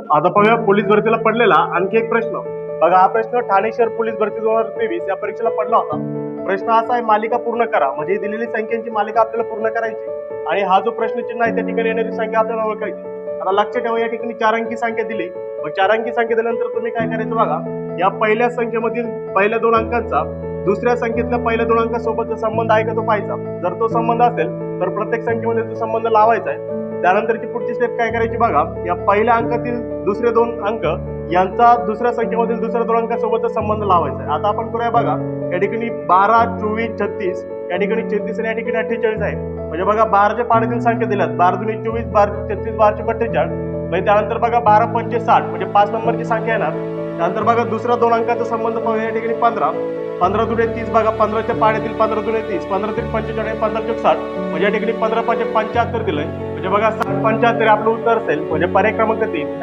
आता पाहूया पोलीस भरतीला पडलेला आणखी एक प्रश्न। बघा, हा प्रश्न ठाणे शहर पोलीस भरती 2023 या परीक्षेला पडला होता। प्रश्न असा आहे, मालिका पूर्ण करा, म्हणजे दिलेली संख्यांची मालिका आपल्याला पूर्ण करायची आणि हा जो प्रश्न चिन्ह आहे त्या ठिकाणी येणारी संख्या आपल्याला ओळखायची। आता लक्षात ठेवा, या ठिकाणी 4 अंकी संख्या दिली, मग 4 अंकी संख्या दिल्यानंतर तुम्ही काय करायचं बघा, या पहिल्या संख्येमधील पहिल्या 2 अंकांचा दुसऱ्या संख्येतल्या पहिल्या 2 अंकासोबतचा संबंध आहे का तो पाहायचा। जर तो संबंध असेल तर प्रत्येक संख्येमध्ये तो संबंध लावायचा आहे। त्यानंतरची पुढची स्टेप काय करायची बघा, या पहिल्या अंकातील दुसरे 2 अंक यांचा दुसऱ्या संख्येमधील दुसऱ्या 2 अंकासोबतचा संबंध लावायचा आहे। आता आपण करूया बघा, या ठिकाणी 12, 24, 36, या ठिकाणी 33 आणि या ठिकाणी 48 आहे। म्हणजे बघा 12च्या पाड्यातील संख्या दिल्यात, 12 दुनी 24, 12 36, 12 42, म्हणजे त्यानंतर बघा 12 पंचे 60, म्हणजे 5 नंबरची संख्या येणार। त्यानंतर बघा दुसऱ्या 2 अंकाचा संबंध पाहूया, या ठिकाणी 15, 15 दुने 30, बघा 15च्या पाड्यातील 15 दुने 30, 15 3 45, 15 चौक 60, म्हणजे या ठिकाणी 15 5 75 दिलंय। म्हणजे बघा 60 75 आपलं उत्तर असेल, म्हणजे पर्याय क्रमांक 3